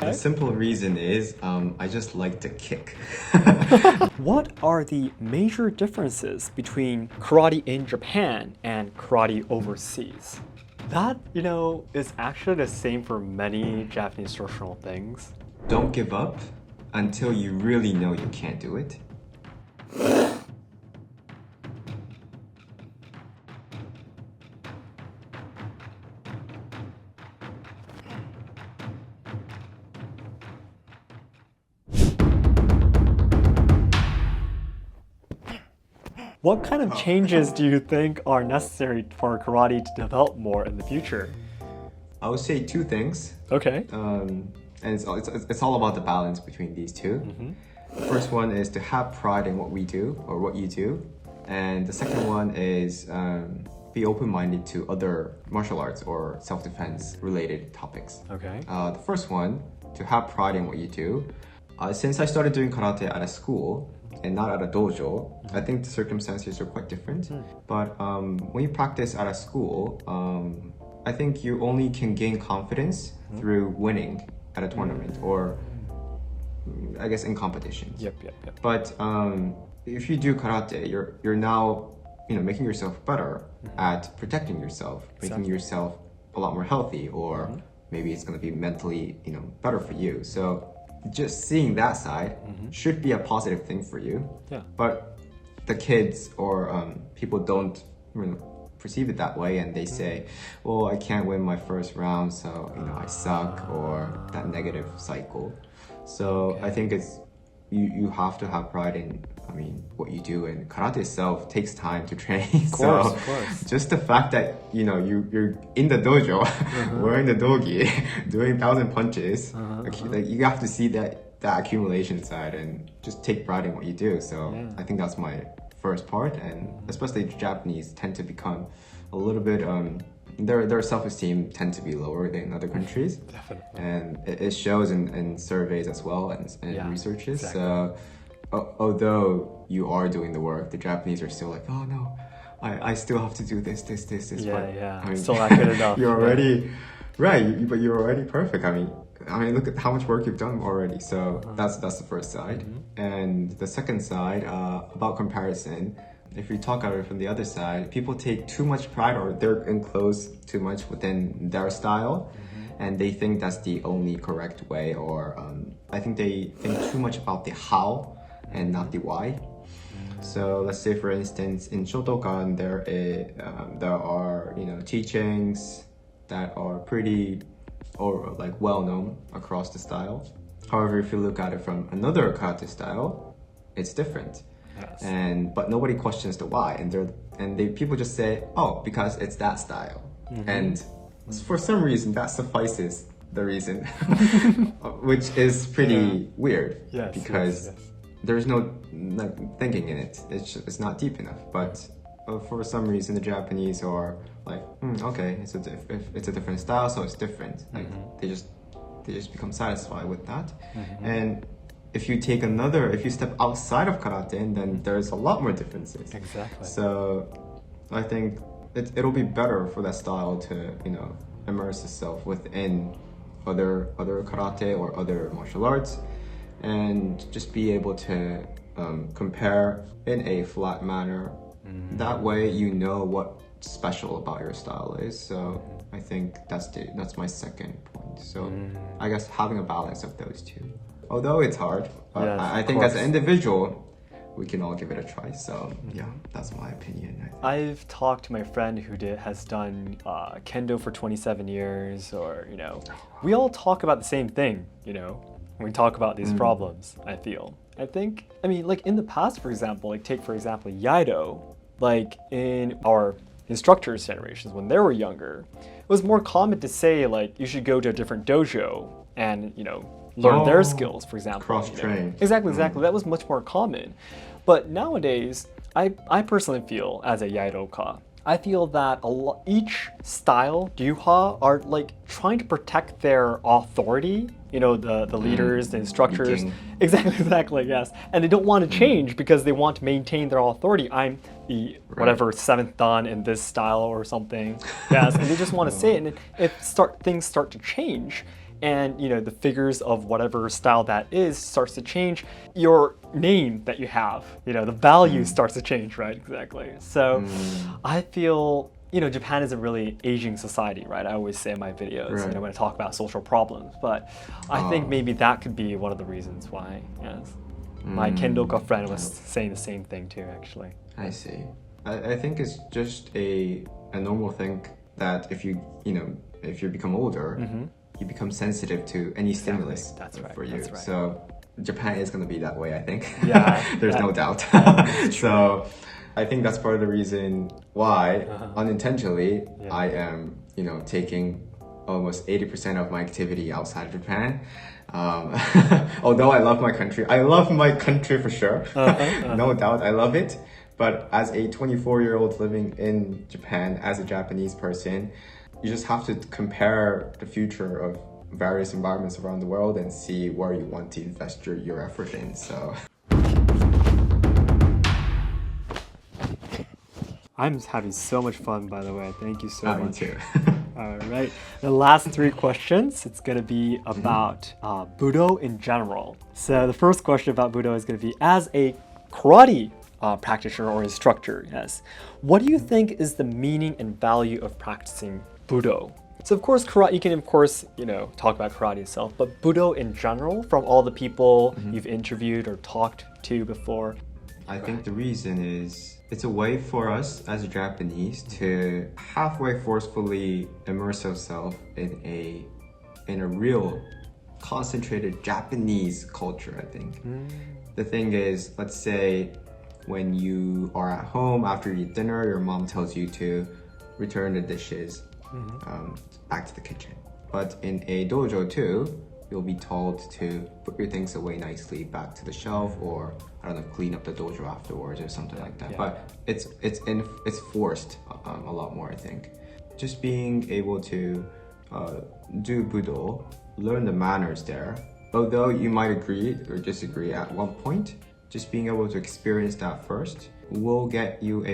The simple reason is I just like to kick. What are the major differences between karate in Japan and karate overseas? That, is actually the same for many Japanese instructional things. Don't give up until you really know you can't do it. What kind of changes do you think are necessary for karate to develop more in the future? I would say two things. Okay. And it's all about the balance between these two. The first one is to have pride in what we do or what you do. And the second one is be open-minded to other martial arts or self-defense related topics. Okay. The first one, to have pride in what you do. Since I started doing karate at a school and not at a dojo, I think the circumstances are quite different. But when you practice at a school, I think you only can gain confidence through winning at a tournament or I guess in competitions. Yep. But if you do karate, you're now making yourself better at protecting yourself, making yourself a lot more healthy, or maybe it's going to be mentally better for you. So just seeing that side should be a positive thing for you. Yeah. But the kids or people don't perceive it that way, and they say, well, I can't win my first round, so I suck, or that negative cycle. So I think it's you have to have pride in what you do, and karate itself takes time to train. Of course. Just the fact that you're in the dojo wearing the dogi doing 1,000 punches, like you have to see that accumulation side and just take pride in what you do. So I think that's my first part, and especially the Japanese tend to become a little bit their self-esteem tend to be lower than other countries. Definitely. And it shows in surveys as well and researches. Exactly. So although you are doing the work, the Japanese are still like, oh no, I still have to do this. But, Still not good enough. You're already right, but you're already perfect. Look at how much work you've done already. So that's the first side. And the second side, about comparison, if you talk about it from the other side, people take too much pride, or they're enclosed too much within their style, and they think that's the only correct way, or I think they think too much about the how and not the why. So let's say, for instance, in Shotokan, there are teachings that are pretty or like well known across the style. However, if you look at it from another karate style, it's different. Yes. But nobody questions the why, and people just say, oh, because it's that style, and for some reason that suffices the reason, which is pretty weird. Yes, because there's no thinking in it. It's not deep enough. But for some reason, the Japanese are like, okay, if it's a different style, so it's different. Like they just become satisfied with that, and if you step outside of karate, then there's a lot more differences. Exactly. So I think it'll be better for that style to immerse itself within other karate or other martial arts, and just be able to compare in a flat manner. That way what's special about your style is. So I think that's my second point. So I guess having a balance of those two. Although it's hard, but Yes, I think as an individual, we can all give it a try. So yeah, that's my opinion. I've talked to my friend who has done kendo for 27 years, or we all talk about the same thing. When we talk about these problems, I think, like in the past, for example, take for example Iaido, like in our instructors' generations when they were younger, it was more common to say like you should go to a different dojo and learn their skills, for example. Cross-train. Exactly. That was much more common. But nowadays, I personally feel, as a Iaidoka, I feel that each style, ryuha, are like trying to protect their authority, the leaders, the instructors. Exactly, yes. And they don't want to change because they want to maintain their authority. I'm the whatever seventh dan in this style or something. Yes, and they just want to say it. And if things start to change, and the figures of whatever style that is starts to change, your name that you have, the value starts to change, right? Exactly. So I feel Japan is a really aging society, right? I always say in my videos, Right. when I talk about social problems, but I think maybe that could be one of the reasons why. Yes, my Kendoka friend was saying the same thing too, actually. I see. I think it's just a normal thing that if you become older, you become sensitive to any stimulus That's right. for you. That's right. So Japan is going to be that way, I think. Yeah, There's no doubt. So I think that's part of the reason why unintentionally I am, taking almost 80% of my activity outside of Japan. Although I love my country for sure. No doubt, I love it. But as a 24-year-old living in Japan, as a Japanese person, you just have to compare the future of various environments around the world and see where you want to invest your effort in. So I'm having so much fun, by the way. Thank you so me much. too. All right. The last 3 questions, it's going to be about Budo in general. So the first question about Budo is going to be, as a karate practitioner or instructor, yes, what do you think is the meaning and value of practicing Budo? So of course, karate, you can of course, talk about karate itself, but Budo in general, from all the people you've interviewed or talked to before. I think the reason is it's a way for us as a Japanese to halfway forcefully immerse ourselves in a real concentrated Japanese culture, I think. The thing is, let's say when you are at home after you eat dinner, your mom tells you to return the dishes back to the kitchen. But in a dojo too, you'll be told to put your things away nicely back to the shelf, or I don't know, clean up the dojo afterwards or something like that. But it's forced a lot more, I think. Just being able to do Budo, learn the manners there. Although you might agree or disagree at one point, just being able to experience that first will get you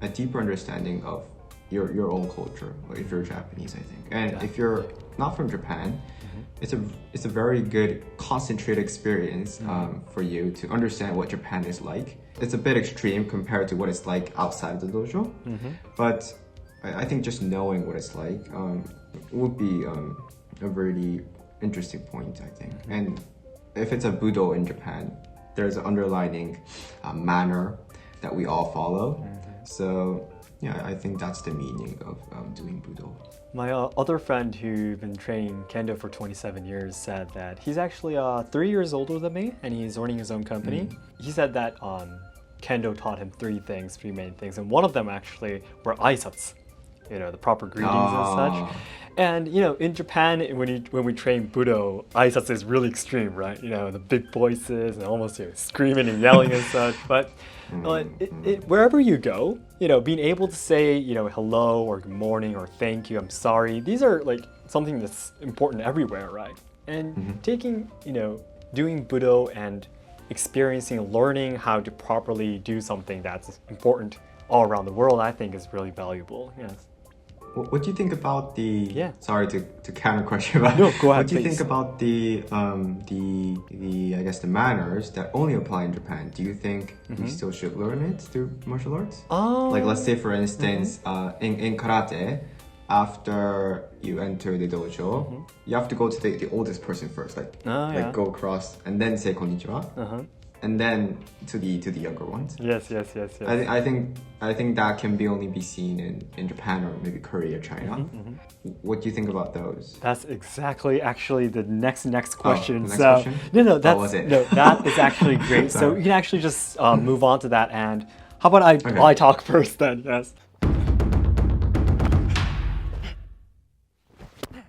a deeper understanding of your own culture, or if you're Japanese, I think. And if you're not from Japan, it's a very good concentrated experience for you to understand what Japan is like. It's a bit extreme compared to what it's like outside the dojo, but I think just knowing what it's like would be a really interesting point, I think. And if it's a Budo in Japan, there's an underlining manner that we all follow. So yeah, I think that's the meaning of doing Budo. My other friend who's been training Kendo for 27 years said that he's actually 3 years older than me, and he's owning his own company. He said that Kendo taught him 3 main things, and one of them actually were aisatsu, the proper greetings and such. And in Japan, when we train Budo, aisatsu is really extreme, right? The big voices and almost screaming and yelling and such. But wherever you go, being able to say hello or good morning or thank you, I'm sorry, these are like something that's important everywhere, right? And taking doing Budo and experiencing, learning how to properly do something that's important all around the world, I think is really valuable. Yes. What do you think about the? Yeah. Sorry to counter question, but no, go ahead. What do you please. think about the I guess the manners that only apply in Japan? Do you think we still should learn it through martial arts? Like let's say for instance, in karate, after you enter the dojo, you have to go to the oldest person first, like go across and then say konnichiwa. And then to the younger ones. Yes. I think that can only be seen in Japan or maybe Korea, China. What do you think about those? That's exactly actually the next question. The next question? No, that's was it? no, that is actually great. So you can actually just move on to that. And how about I talk first then? Yes.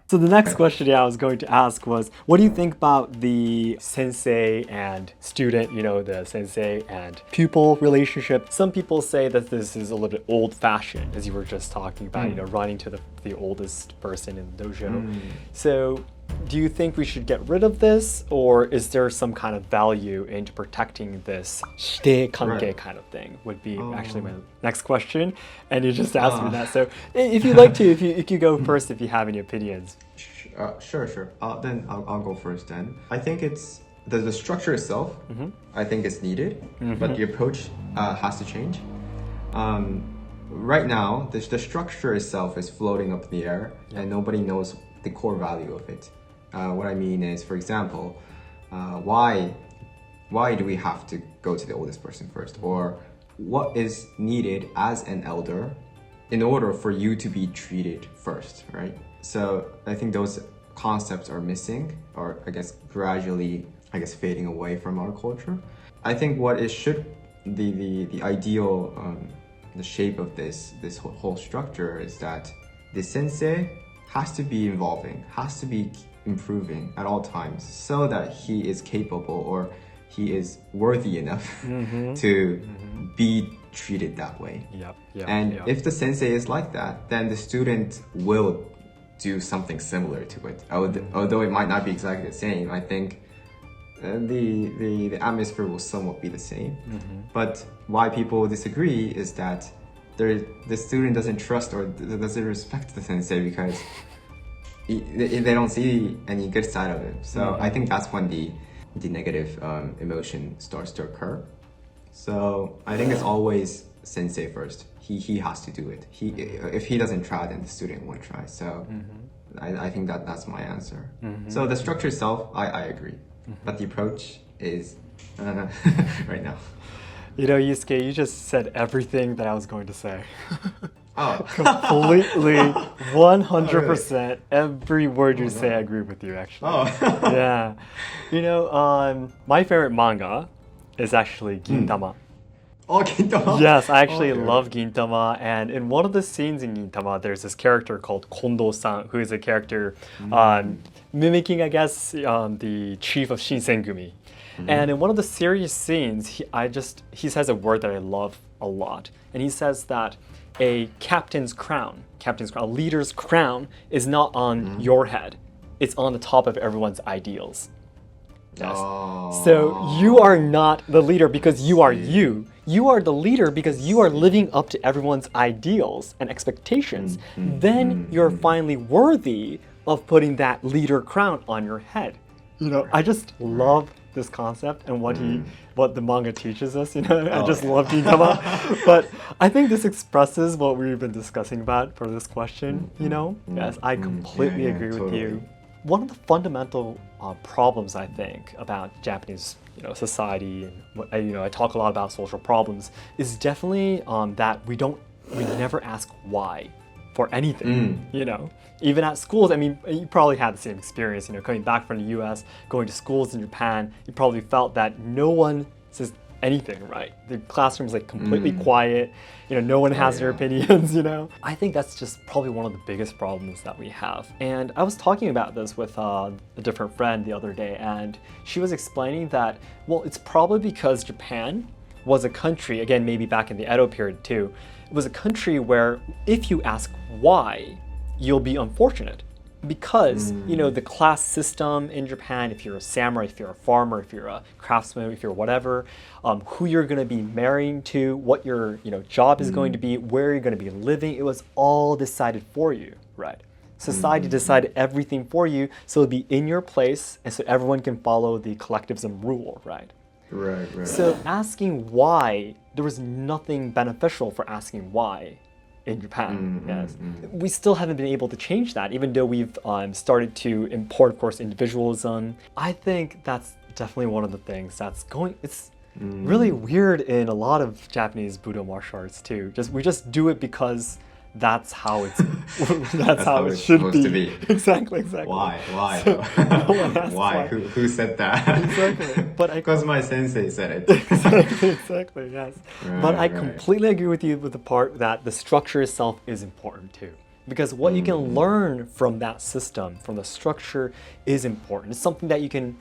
So the next question I was going to ask was, what do you think about the sensei and student, the sensei and pupil relationship? Some people say that this is a little bit old-fashioned, as you were just talking about, running to the oldest person in the dojo. So do you think we should get rid of this, or is there some kind of value into protecting this shite kanke kind of thing? Would be actually my next question, and you just asked me that. So if you'd like to, if you go first, if you have any opinions. Sure. Then I'll go first. Then I think it's the structure itself. I think it's needed, but the approach has to change. Right now, the structure itself is floating up in the air, and nobody knows the core value of it. What I mean is, for example, why do we have to go to the oldest person first? Or what is needed as an elder in order for you to be treated first, right? So I think those concepts are missing, or I guess gradually, fading away from our culture. I think what it should, the ideal, the shape of this whole structure is that the sensei has to be evolving, has to be improving at all times, so that he is capable, or he is worthy enough to be treated that way. If the sensei is like that, then the student will do something similar to it. Although it might not be exactly the same, I think the atmosphere will somewhat be the same. But why people disagree is that the student doesn't trust or doesn't respect the sensei because they don't see any good side of it. So I think that's when the negative emotion starts to occur. So I think it's always sensei first. He has to do it. If he doesn't try, then the student won't try. So I think that's my answer. So the structure itself, I agree. But the approach is right now. You know, Yusuke, you just said everything that I was going to say. Completely, 100%. Every word you say, I agree with you, actually. Yeah. You know, my favorite manga is actually Gintama. Gintama? Yes, I actually love Gintama, and in one of the scenes in Gintama, there's this character called Kondo-san, who is a character mimicking, I guess, the chief of Shinsengumi. And in one of the serious scenes, he says a word that I love a lot, and he says that a captain's crown, a leader's crown, is not on your head; it's on the top of everyone's ideals. Yes. So you are not the leader because you are you. You are the leader because you are living up to everyone's ideals and expectations. Then you're finally worthy of putting that leader crown on your head. You know, I just love this concept and what the manga teaches us. You know, I just love Gintama. But I think this expresses what we've been discussing about for this question. You know, yes, I completely agree with you. One of the fundamental problems, I think, about Japanese, society, and I talk a lot about social problems, is definitely that we never ask why for anything. Even at schools. I mean, you probably had the same experience. Coming back from the U.S., going to schools in Japan, you probably felt that no one says anything, right? The classroom's like completely quiet. No one has their opinions. I think that's just probably one of the biggest problems that we have. And I was talking about this with a different friend the other day, and she was explaining that, well, it's probably because Japan was a country, again, maybe back in the Edo period too, it was a country where if you ask why, you'll be unfortunate. Because, the class system in Japan, if you're a samurai, if you're a farmer, if you're a craftsman, if you're whatever, who you're going to be marrying to, what your job is going to be, where you're going to be living, it was all decided for you, right? Society decided everything for you, so it'll be in your place, and so everyone can follow the collectivism rule, right? Right. So asking why, there was nothing beneficial for asking why in Japan. Yes, we still haven't been able to change that, even though we've started to import, of course, individualism. I think that's definitely one of the things that's going. It's really weird in a lot of Japanese Budo martial arts too. We just do it because that's how it's that's how it should be. Exactly. Why? So, no one asks why? Who said that? Exactly. But because my sensei said it. Exactly. Yes. But I completely agree with you with the part that the structure itself is important too. Because what you can learn from that system, from the structure, is important. It's something that you can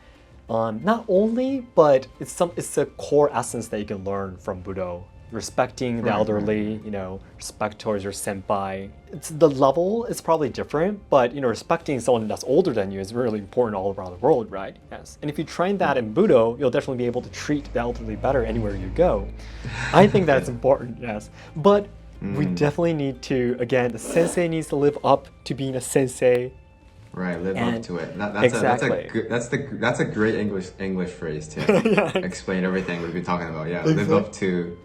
not only, but it's a core essence that you can learn from Budo respecting the elderly, you know, respect towards your senpai. The level is probably different, but, you know, respecting someone that's older than you is really important all around the world, right? Yes. And if you train that in Budo, you'll definitely be able to treat the elderly better anywhere you go. I think that's important, yes. But we definitely need to, again, the sensei needs to live up to being a sensei. Right, live up to it. That's a great English phrase to explain everything we've been talking about. Yeah, live up to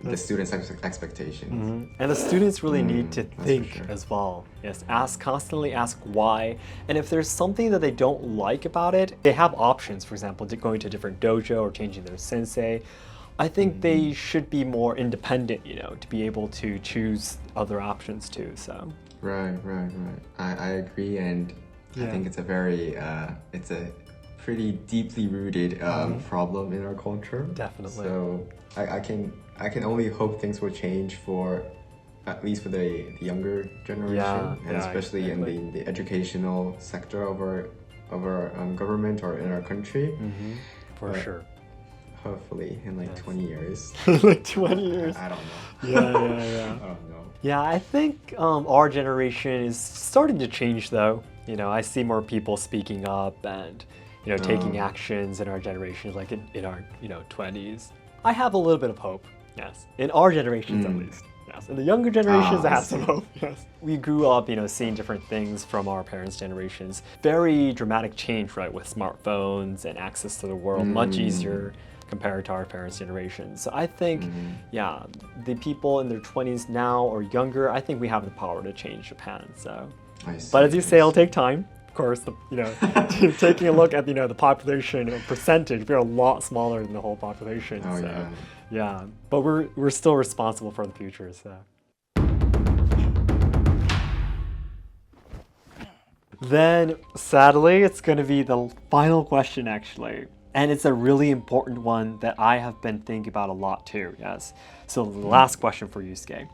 the students' expectations. And the students really need to think as well. Yes, constantly ask why. And if there's something that they don't like about it, they have options. For example, going to a different dojo or changing their sensei. I think they should be more independent, you know, to be able to choose other options too. So. Right. I agree, and I think it's a very, it's a pretty deeply rooted problem in our culture. Definitely. So I can only hope things will change for, at least for the younger generation, and especially in the educational sector of our government or in our country. For sure. Hopefully in like 20 years. Like 20 years. I don't know. Yeah. I don't know. Yeah, I think our generation is starting to change though. You know, I see more people speaking up and, you know, taking actions in our generation, like in our, you know, 20s. I have a little bit of hope, yes. In our generations at least. Yes. In the younger generations, I have some hope, yes. We grew up, you know, seeing different things from our parents' generations. Very dramatic change, right, with smartphones and access to the world, much easier compared to our parents' generation. So I think, the people in their 20s now or younger, I think we have the power to change Japan. So, but as you say, it'll take time. Of course, you know, taking a look at, you know, the population percentage, we're a lot smaller than the whole population. But we're still responsible for the future. So. Then, sadly, it's going to be the final question, actually. And it's a really important one that I have been thinking about a lot too, yes. So the last question for Yusuke.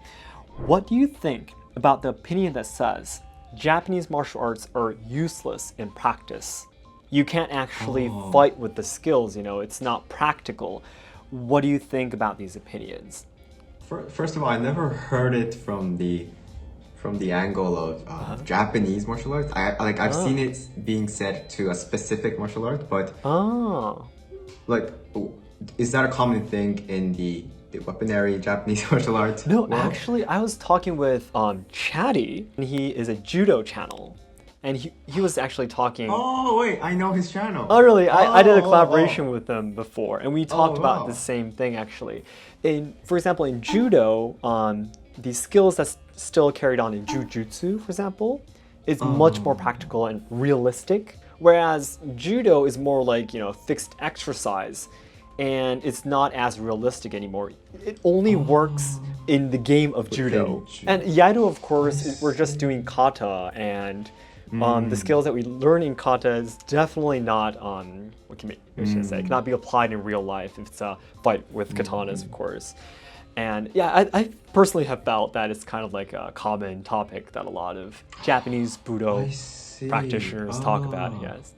What do you think about the opinion that says Japanese martial arts are useless in practice? You can't actually fight with the skills, you know, it's not practical. What do you think about these opinions? First of all, I never heard it from the angle of Japanese martial arts. I've seen it being said to a specific martial art, but like, is that a common thing in the weaponry Japanese martial arts? No, actually, I was talking with Chatty, and he is a judo channel, and he was actually talking. Oh wait, I know his channel. Oh really? I did a collaboration with them before, and we talked about the same thing actually. For example, in judo, the skills that's still carried on in jujutsu, for example, is much more practical and realistic, whereas judo is more like, you know, fixed exercise, and it's not as realistic anymore. It only works in the game of judo. And Iaido, of course, we're just doing kata, and the skills that we learn in kata is definitely not cannot be applied in real life if it's a fight with katanas, of course. And yeah, I personally have felt that it's kind of like a common topic that a lot of Japanese Budo practitioners talk about, yes.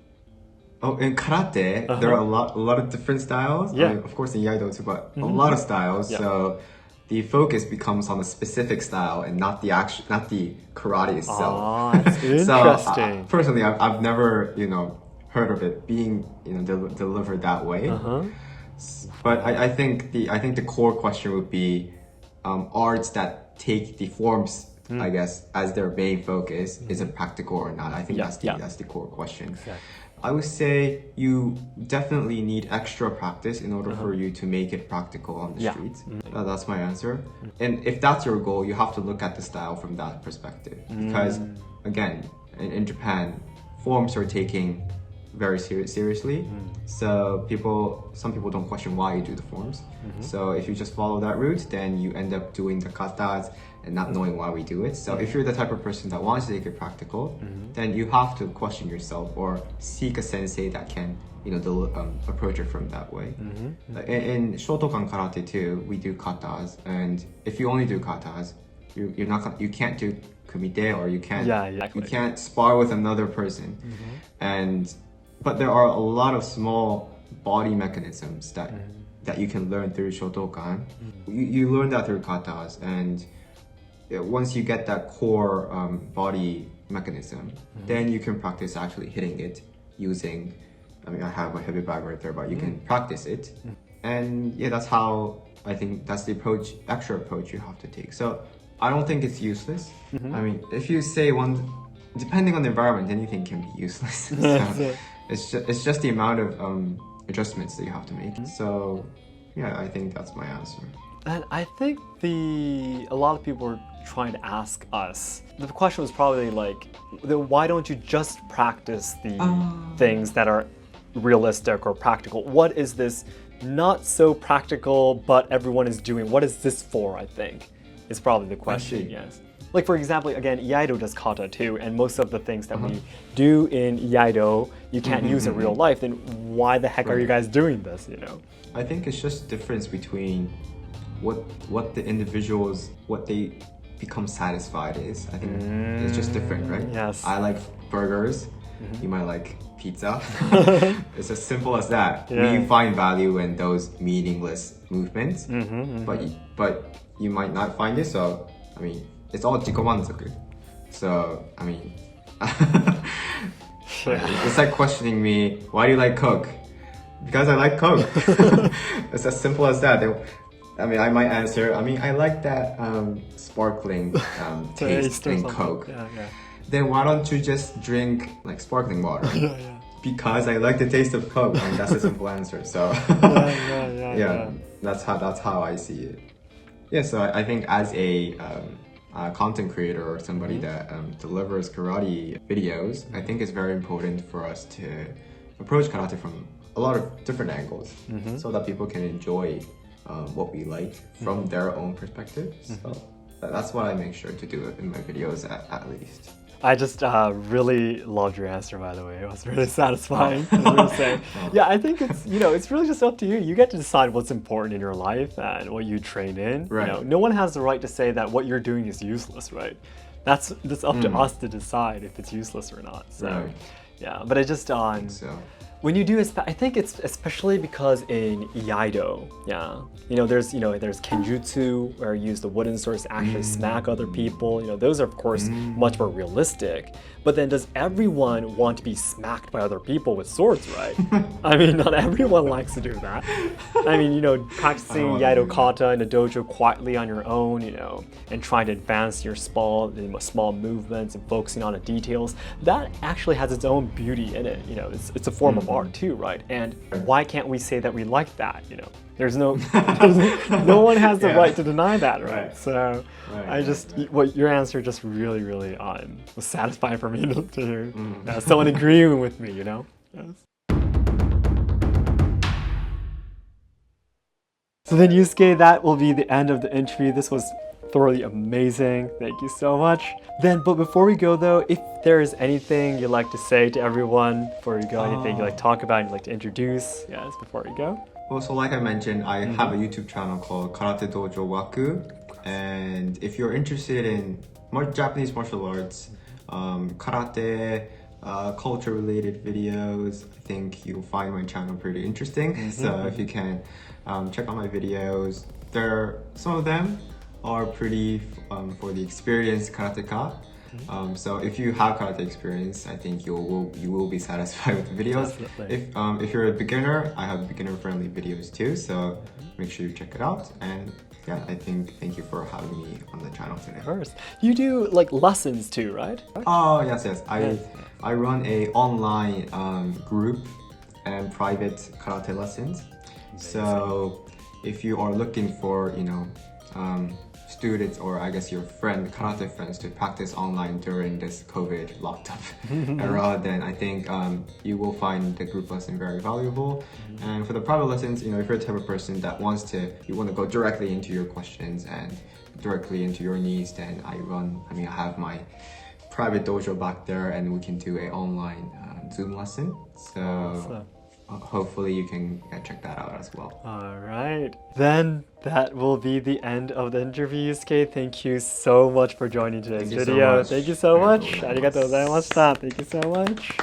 Oh, in karate, there are a lot of different styles. Yeah. I mean, of course in Iaido too, but a lot of styles. Yeah. So the focus becomes on a specific style and not the karate itself. Oh, that's interesting. So, personally, I've never, you know, heard of it being, you know, delivered that way. But I think the core question would be arts that take the forms, I guess, as their main focus. Is it practical or not? I think that's the core question. Exactly. I would say you definitely need extra practice in order for you to make it practical on the streets. That's my answer. And if that's your goal, you have to look at the style from that perspective. Because again, in Japan, forms are taking very seriously. So some people don't question why you do the forms. So if you just follow that route, then you end up doing the katas and not knowing why we do it. So if you're the type of person that wants to take it practical, then you have to question yourself or seek a sensei that can, you know, approach it from that way. In Shotokan karate too, we do katas, and if you only do katas, you can't do kumite, or you can't spar with another person. But there are a lot of small body mechanisms that that you can learn through Shotokan. You learn that through katas, and once you get that core body mechanism, then you can practice actually hitting it using, I mean, I have a heavy bag right there, but you can practice it. And yeah, that's how, I think that's the approach, extra approach you have to take. So I don't think it's useless. I mean, if you say one, depending on the environment, anything can be useless. So it's just the amount of adjustments that you have to make. So yeah, I think that's my answer. And I think a lot of people were trying to ask us. The question was probably like, why don't you just practice the things that are realistic or practical? What is this not so practical, but everyone is doing? What is this for, I think, is probably the question, yes. Like, for example, again, Iaido does kata too, and most of the things that we do in Iaido, you can't use in real life, then why the heck are you guys doing this, you know? I think it's just difference between what the individuals, what they become satisfied is. I think it's just different, right? Yes. I like burgers, you might like pizza. It's as simple as that. Yeah. We find value in those meaningless movements, but you might not find it, so, I mean, it's all jikomanzoku. So, I mean, it's like questioning me, why do you like Coke? Because I like Coke. It's as simple as that. I mean, I might answer, I mean, I like that sparkling taste in Coke. Yeah. Then why don't you just drink like sparkling water? Because I like the taste of Coke. I mean, that's a simple answer. So yeah, that's how I see it. Yeah, so I think as a content creator or somebody that delivers karate videos, I think it's very important for us to approach karate from a lot of different angles, so that people can enjoy what we like from their own perspective. So that's what I make sure to do in my videos at least. I just really loved your answer, by the way. It was really satisfying. Yeah, I think it's, it's really just up to you. You get to decide what's important in your life and what you train in. Right. You know, no one has the right to say that what you're doing is useless, right? That's up to us to decide if it's useless or not. So, yeah, but it just when you do, I think it's especially because in Iaido, there's kenjutsu where you use the wooden swords to actually smack other people. Those are of course much more realistic. But then does everyone want to be smacked by other people with swords, right? I mean, not everyone likes to do that. I mean, practicing Iaido kata in a dojo quietly on your own, and trying to advance your small movements and focusing on the details, that actually has its own beauty in it. It's a form of art too, right? And why can't we say that we like that? There's no one has the right to deny that, right? So your answer just really, really was satisfying for me to hear. Someone agreeing with me, Yes. So then, Yusuke, that will be the end of the interview. This was thoroughly amazing. Thank you so much. But before we go though, if there is anything you'd like to say to everyone before we go, anything you'd like to talk about, you'd like to introduce, before we go. Well, so like I mentioned, I have a YouTube channel called Karate Dojo waKu, and if you're interested in Japanese martial arts, karate, culture-related videos, I think you'll find my channel pretty interesting. So if you can check out my videos, some of them are pretty for the experienced karateka. So if you have karate experience, I think you will be satisfied with the videos. If you're a beginner, I have beginner-friendly videos too. So make sure you check it out. And yeah, thank you for having me on the channel today. Of course. You do like lessons too, right? Oh yes. I run a online group and private karate lessons. So if you are looking for students, or I guess your karate friends, to practice online during this COVID lockdown era, then I think you will find the group lesson very valuable. And for the private lessons, if you're the type of person that you want to go directly into your questions and directly into your needs, then I have my private dojo back there, and we can do an online Zoom lesson. So hopefully you can check that out as well. All right. Then that will be the end of the interview, Yusuke. Thank you so much for joining today's video. Thank you so much. Arigatou gozaimashita. Thank you so much.